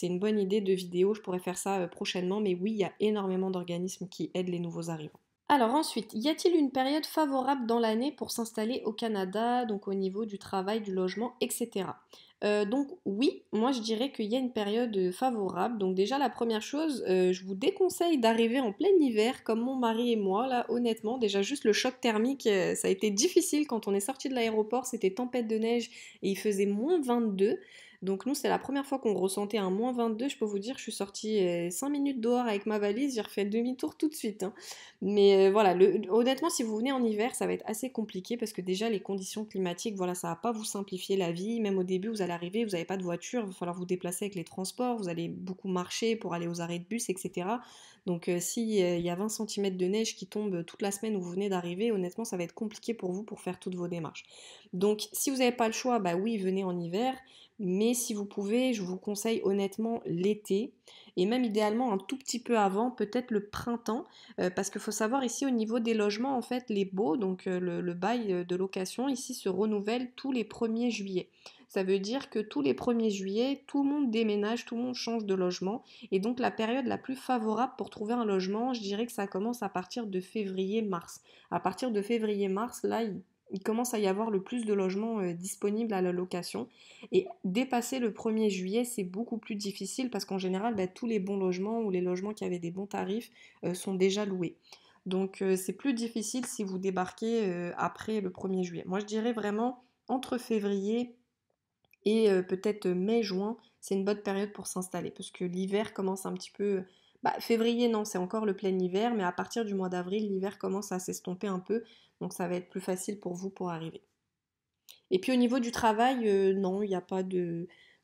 une bonne idée de vidéo, je pourrais faire ça prochainement, mais oui, il y a énormément d'organismes qui aident les nouveaux arrivants. Alors ensuite, y a-t-il une période favorable dans l'année pour s'installer au Canada, donc au niveau du travail, du logement, etc. Donc oui, moi je dirais qu'il y a une période favorable. Donc déjà la première chose, je vous déconseille d'arriver en plein hiver comme mon mari et moi. Là honnêtement, déjà juste le choc thermique, ça a été difficile quand on est sorti de l'aéroport. C'était tempête de neige et il faisait -22. Donc nous c'est la première fois qu'on ressentait un -22. Je peux vous dire, je suis sortie 5 minutes dehors avec ma valise, j'ai refait demi-tour tout de suite, hein. Mais voilà, honnêtement, si vous venez en hiver, ça va être assez compliqué parce que déjà les conditions climatiques, voilà, ça va pas vous simplifier la vie. Même au début, vous allez arriver, vous n'avez pas de voiture, il va falloir vous déplacer avec les transports, vous allez beaucoup marcher pour aller aux arrêts de bus, etc. Donc si il y a 20 cm de neige qui tombe toute la semaine où vous venez d'arriver, honnêtement, ça va être compliqué pour vous pour faire toutes vos démarches. Donc si vous n'avez pas le choix, bah oui, venez en hiver. Mais si vous pouvez, je vous conseille honnêtement l'été et même idéalement un tout petit peu avant, peut-être le printemps parce qu'il faut savoir ici au niveau des logements, en fait, les baux, donc le bail de location, ici se renouvelle tous les 1er juillet. Ça veut dire que tous les 1er juillet, tout le monde déménage, tout le monde change de logement. Et donc la période la plus favorable pour trouver un logement, je dirais que ça commence à partir de février-mars. À partir de février-mars, là, il commence à y avoir le plus de logements disponibles à la location. Et dépasser le 1er juillet, c'est beaucoup plus difficile parce qu'en général, bah, tous les bons logements ou les logements qui avaient des bons tarifs sont déjà loués. Donc c'est plus difficile si vous débarquez après le 1er juillet. Moi je dirais vraiment entre février et peut-être mai-juin, c'est une bonne période pour s'installer parce que l'hiver commence un petit peu. Bah, février non, c'est encore le plein hiver, mais à partir du mois d'avril, l'hiver commence à s'estomper un peu, donc ça va être plus facile pour vous pour arriver. Et puis au niveau du travail, non, il n'y a pas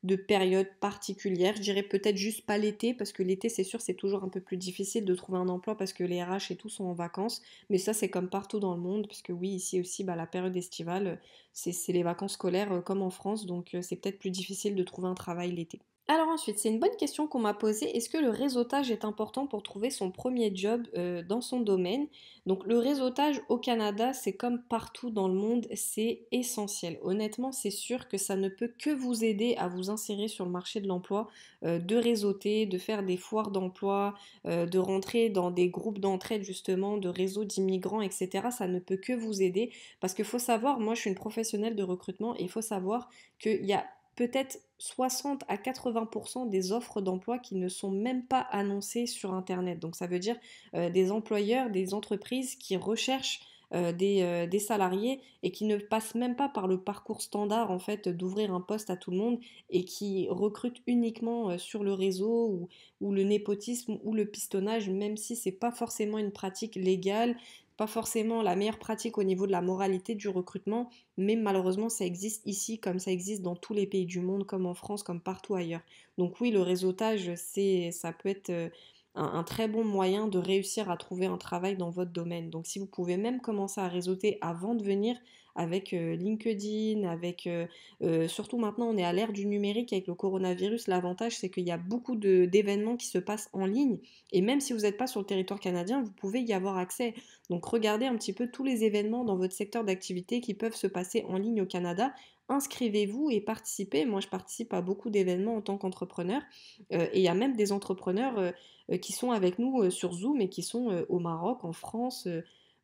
de période particulière. Je dirais peut-être juste pas l'été, parce que l'été, c'est sûr, c'est toujours un peu plus difficile de trouver un emploi parce que les RH et tout sont en vacances. Mais ça, c'est comme partout dans le monde, parce que oui, ici aussi, bah, la période estivale, c'est les vacances scolaires comme en France, donc c'est peut-être plus difficile de trouver un travail l'été. Alors ensuite, c'est une bonne question qu'on m'a posée. Est-ce que le réseautage est important pour trouver son premier job dans son domaine? Donc le réseautage au Canada, c'est comme partout dans le monde, c'est essentiel. Honnêtement, c'est sûr que ça ne peut que vous aider à vous insérer sur le marché de l'emploi, de réseauter, de faire des foires d'emploi, de rentrer dans des groupes d'entraide justement, de réseaux d'immigrants, etc. Ça ne peut que vous aider parce qu'il faut savoir, moi je suis une professionnelle de recrutement et il faut savoir qu'il y a peut-être 60 à 80% des offres d'emploi qui ne sont même pas annoncées sur Internet. Donc ça veut dire des employeurs, des entreprises qui recherchent des salariés et qui ne passent même pas par le parcours standard en fait d'ouvrir un poste à tout le monde et qui recrutent uniquement sur le réseau ou le népotisme ou le pistonnage, même si c'est pas forcément une pratique légale, pas forcément la meilleure pratique au niveau de la moralité du recrutement, mais malheureusement ça existe ici comme ça existe dans tous les pays du monde, comme en France, comme partout ailleurs. Donc oui, le réseautage, ça peut être un très bon moyen de réussir à trouver un travail dans votre domaine. Donc si vous pouvez même commencer à réseauter avant de venir avec LinkedIn, surtout maintenant on est à l'ère du numérique avec le coronavirus, l'avantage c'est qu'il y a beaucoup d'événements qui se passent en ligne et même si vous n'êtes pas sur le territoire canadien, vous pouvez y avoir accès. Donc regardez un petit peu tous les événements dans votre secteur d'activité qui peuvent se passer en ligne au Canada. Inscrivez-vous et participez. Moi, je participe à beaucoup d'événements en tant qu'entrepreneur. Et il y a même des entrepreneurs qui sont avec nous sur Zoom et qui sont au Maroc, en France.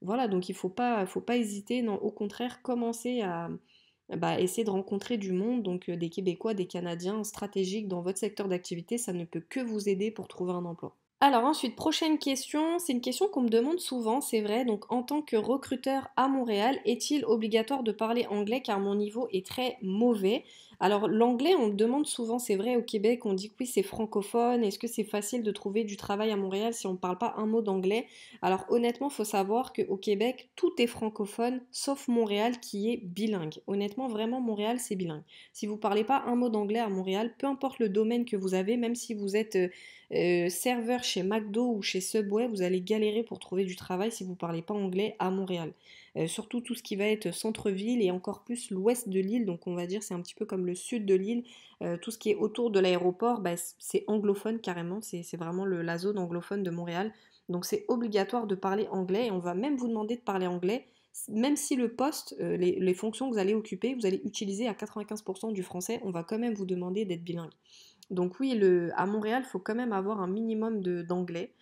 Voilà, donc il ne faut pas hésiter. Non, au contraire, commencez à essayer de rencontrer du monde, donc des Québécois, des Canadiens stratégiques dans votre secteur d'activité. Ça ne peut que vous aider pour trouver un emploi. Alors ensuite, prochaine question, c'est une question qu'on me demande souvent, c'est vrai, donc en tant que recruteur à Montréal, est-il obligatoire de parler anglais car mon niveau est très mauvais? Alors l'anglais, on me demande souvent, c'est vrai, au Québec, on dit que oui, c'est francophone, est-ce que c'est facile de trouver du travail à Montréal si on ne parle pas un mot d'anglais? Alors honnêtement, il faut savoir qu'au Québec, tout est francophone, sauf Montréal qui est bilingue. Honnêtement, vraiment, Montréal, c'est bilingue. Si vous ne parlez pas un mot d'anglais à Montréal, peu importe le domaine que vous avez, même si vous êtes serveur chez McDo ou chez Subway, vous allez galérer pour trouver du travail si vous ne parlez pas anglais à Montréal. Surtout tout ce qui va être centre-ville et encore plus l'ouest de l'île, donc on va dire c'est un petit peu comme le sud de l'île. Tout ce qui est autour de l'aéroport, bah, c'est anglophone carrément, c'est vraiment la zone anglophone de Montréal. Donc c'est obligatoire de parler anglais et on va même vous demander de parler anglais, même si le poste, les fonctions que vous allez occuper, vous allez utiliser à 95% du français, on va quand même vous demander d'être bilingue. Donc oui, à Montréal, il faut quand même avoir un minimum d'anglais,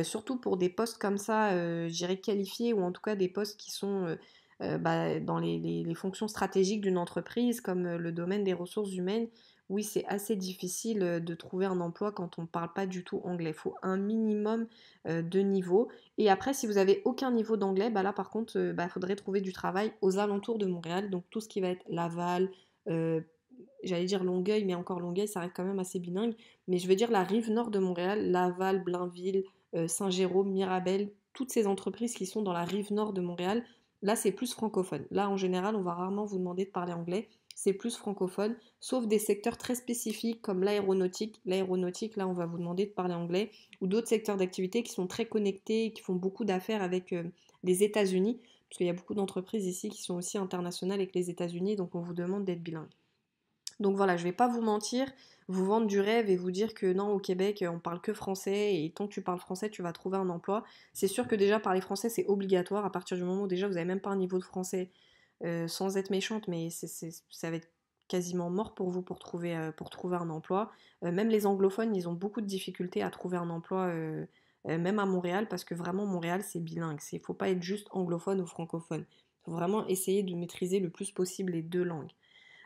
surtout pour des postes comme ça, je dirais qualifiés, ou en tout cas des postes qui sont dans les fonctions stratégiques d'une entreprise, comme le domaine des ressources humaines. Oui, c'est assez difficile de trouver un emploi quand on ne parle pas du tout anglais. Il faut un minimum de niveau. Et après, si vous avez aucun niveau d'anglais, bah là par contre, il faudrait trouver du travail aux alentours de Montréal, donc tout ce qui va être Laval, euh, j'allais dire Longueuil, mais encore Longueuil, ça reste quand même assez bilingue. Mais je veux dire la rive nord de Montréal, Laval, Blainville, Saint-Jérôme, Mirabel, toutes ces entreprises qui sont dans la rive nord de Montréal, là c'est plus francophone. Là en général, on va rarement vous demander de parler anglais, c'est plus francophone, sauf des secteurs très spécifiques comme l'aéronautique. L'aéronautique, là on va vous demander de parler anglais, ou d'autres secteurs d'activité qui sont très connectés, qui font beaucoup d'affaires avec les États-Unis, parce qu'il y a beaucoup d'entreprises ici qui sont aussi internationales avec les États-Unis, donc on vous demande d'être bilingue. Donc voilà, je vais pas vous mentir, vous vendre du rêve et vous dire que non, au Québec, on parle que français et tant que tu parles français, tu vas trouver un emploi. C'est sûr que déjà parler français, c'est obligatoire à partir du moment où déjà vous n'avez même pas un niveau de français, sans être méchante, mais ça va être quasiment mort pour vous pour trouver un emploi. Même les anglophones, ils ont beaucoup de difficultés à trouver un emploi, même à Montréal, parce que vraiment Montréal, c'est bilingue. Il ne faut pas être juste anglophone ou francophone. Il faut vraiment essayer de maîtriser le plus possible les deux langues.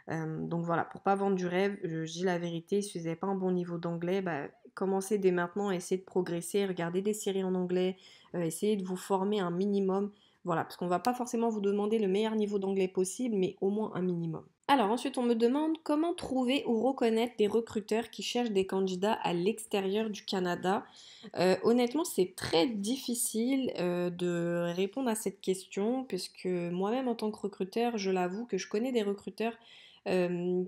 Donc voilà, pour pas vendre du rêve, je dis la vérité, si vous n'avez pas un bon niveau d'anglais, bah, commencez dès maintenant à essayer de progresser, regardez des séries en anglais, essayez de vous former un minimum. Voilà, parce qu'on va pas forcément vous demander le meilleur niveau d'anglais possible, mais au moins un minimum. Alors ensuite, on me demande comment trouver ou reconnaître des recruteurs qui cherchent des candidats à l'extérieur du Canada. Honnêtement, c'est très difficile de répondre à cette question, puisque moi-même en tant que recruteur, je l'avoue que je connais des recruteurs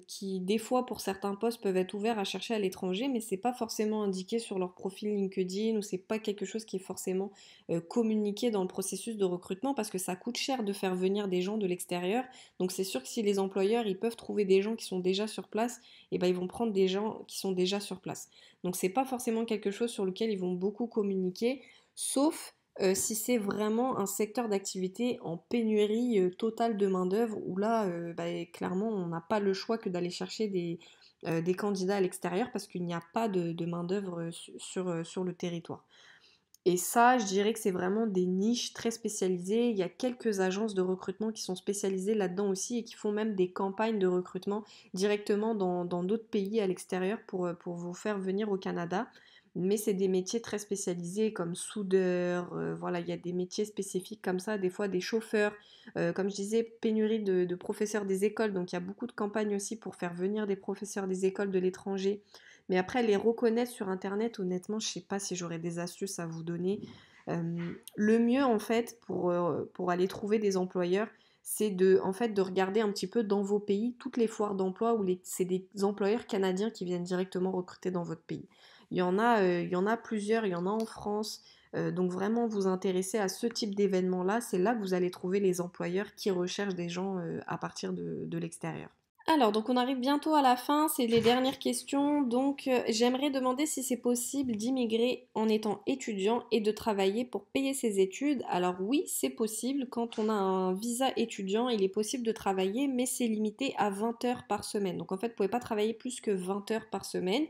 qui des fois pour certains postes peuvent être ouverts à chercher à l'étranger, mais c'est pas forcément indiqué sur leur profil LinkedIn ou c'est pas quelque chose qui est forcément communiqué dans le processus de recrutement parce que ça coûte cher de faire venir des gens de l'extérieur. Donc c'est sûr que si les employeurs ils peuvent trouver des gens qui sont déjà sur place, et ben ils vont prendre des gens qui sont déjà sur place. Donc c'est pas forcément quelque chose sur lequel ils vont beaucoup communiquer, sauf si c'est vraiment un secteur d'activité en pénurie totale de main-d'œuvre, où là, bah, clairement, on n'a pas le choix que d'aller chercher des candidats à l'extérieur parce qu'il n'y a pas de main-d'œuvre sur le territoire. Et ça, je dirais que c'est vraiment des niches très spécialisées. Il y a quelques agences de recrutement qui sont spécialisées là-dedans aussi et qui font même des campagnes de recrutement directement dans d'autres pays à l'extérieur pour vous faire venir au Canada. Mais c'est des métiers très spécialisés comme soudeur, voilà, il y a des métiers spécifiques comme ça, des fois des chauffeurs, comme je disais, pénurie de professeurs des écoles, donc il y a beaucoup de campagnes aussi pour faire venir des professeurs des écoles de l'étranger. Mais après, les reconnaître sur Internet, honnêtement, je sais pas si j'aurais des astuces à vous donner. Le mieux, en fait, pour aller trouver des employeurs, c'est en fait, de regarder un petit peu dans vos pays toutes les foires d'emploi où c'est des employeurs canadiens qui viennent directement recruter dans votre pays. Il y en a plusieurs, il y en a en France. Donc vraiment vous intéresser à ce type d'événement-là, c'est là que vous allez trouver les employeurs qui recherchent des gens à partir de l'extérieur. Alors, donc on arrive bientôt à la fin, c'est les dernières questions. Donc, j'aimerais demander si c'est possible d'immigrer en étant étudiant et de travailler pour payer ses études. Alors oui, c'est possible. Quand on a un visa étudiant, il est possible de travailler, mais c'est limité à 20 heures par semaine. Donc en fait, vous ne pouvez pas travailler plus que 20 heures par semaine.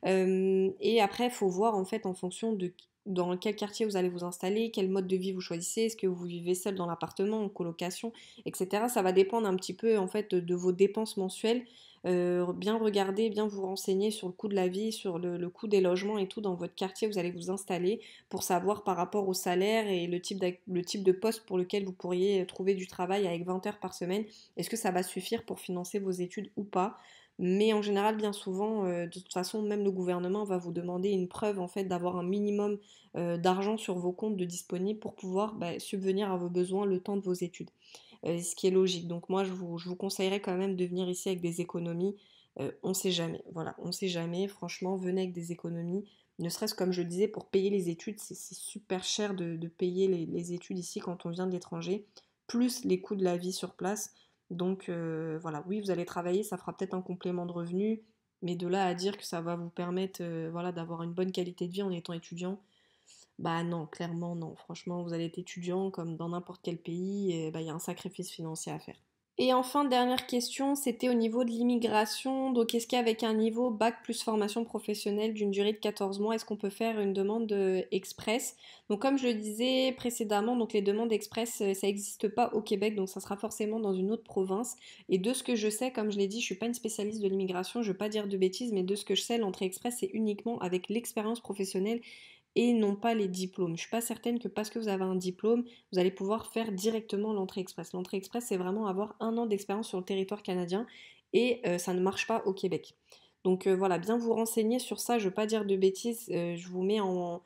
Et après, il faut voir en fait en fonction de dans quel quartier vous allez vous installer, quel mode de vie vous choisissez, est-ce que vous vivez seul dans l'appartement, en colocation, etc. Ça va dépendre un petit peu en fait de vos dépenses mensuelles. Bien regarder, bien vous renseigner sur le coût de la vie, sur le coût des logements et tout dans votre quartier où vous allez vous installer pour savoir par rapport au salaire et le type de poste pour lequel vous pourriez trouver du travail avec 20 heures par semaine. Est-ce que ça va suffire pour financer vos études ou pas? Mais en général, bien souvent, de toute façon, même le gouvernement va vous demander une preuve en fait d'avoir un minimum d'argent sur vos comptes de disponible pour pouvoir subvenir à vos besoins le temps de vos études. Ce qui est logique. Donc moi, je vous conseillerais quand même de venir ici avec des économies. On ne sait jamais. Voilà, on ne sait jamais. Franchement, venez avec des économies. Ne serait-ce comme je le disais, pour payer les études, c'est super cher de payer les études ici quand on vient de l'étranger, plus les coûts de la vie sur place. Donc voilà, oui, vous allez travailler, ça fera peut-être un complément de revenu, mais de là à dire que ça va vous permettre voilà, d'avoir une bonne qualité de vie en étant étudiant, bah non, clairement non. Franchement, vous allez être étudiant comme dans n'importe quel pays, et bah, il y a un sacrifice financier à faire. Et enfin, dernière question, c'était au niveau de l'immigration. Donc, est-ce qu'avec un niveau bac plus formation professionnelle d'une durée de 14 mois, est-ce qu'on peut faire une demande express? Donc, comme je le disais précédemment, donc les demandes express, ça n'existe pas au Québec, donc ça sera forcément dans une autre province. Et de ce que je sais, comme je l'ai dit, je suis pas une spécialiste de l'immigration, je ne veux pas dire de bêtises, mais de ce que je sais, l'entrée express, c'est uniquement avec l'expérience professionnelle et non pas les diplômes. Je ne suis pas certaine que parce que vous avez un diplôme, vous allez pouvoir faire directement l'entrée express. L'entrée express, c'est vraiment avoir un an d'expérience sur le territoire canadien et ça ne marche pas au Québec. Donc voilà, bien vous renseigner sur ça, je ne veux pas dire de bêtises, je vous mets en...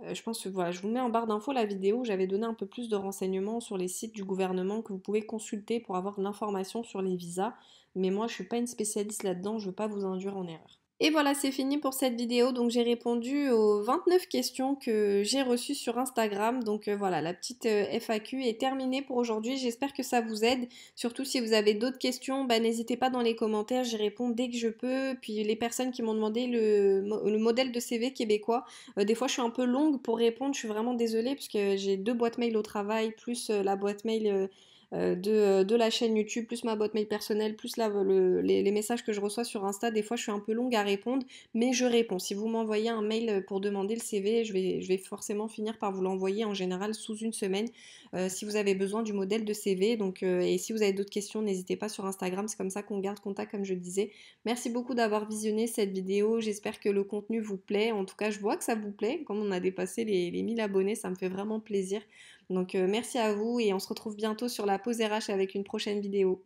je pense que voilà, je vous mets en barre d'infos la vidéo où j'avais donné un peu plus de renseignements sur les sites du gouvernement que vous pouvez consulter pour avoir de l'information sur les visas. Mais moi, je ne suis pas une spécialiste là-dedans, je ne veux pas vous induire en erreur. Et voilà, c'est fini pour cette vidéo. Donc j'ai répondu aux 29 questions que j'ai reçues sur Instagram. Donc voilà, la petite FAQ est terminée pour aujourd'hui. J'espère que ça vous aide. Surtout si vous avez d'autres questions, bah, n'hésitez pas dans les commentaires. J'y réponds dès que je peux. Puis les personnes qui m'ont demandé le modèle de CV québécois, des fois je suis un peu longue pour répondre. Je suis vraiment désolée parce que j'ai deux boîtes mail au travail, plus la boîte mail de la chaîne YouTube, plus ma boîte mail personnelle, plus les messages que je reçois sur Insta. Des fois, je suis un peu longue à répondre, mais je réponds. Si vous m'envoyez un mail pour demander le CV, je vais forcément finir par vous l'envoyer en général sous une semaine si vous avez besoin du modèle de CV. Donc, et si vous avez d'autres questions, n'hésitez pas sur Instagram. C'est comme ça qu'on garde contact, comme je le disais. Merci beaucoup d'avoir visionné cette vidéo. J'espère que le contenu vous plaît. En tout cas, je vois que ça vous plaît. Comme on a dépassé les 1000 abonnés, ça me fait vraiment plaisir. Donc merci à vous et on se retrouve bientôt sur la pause RH avec une prochaine vidéo.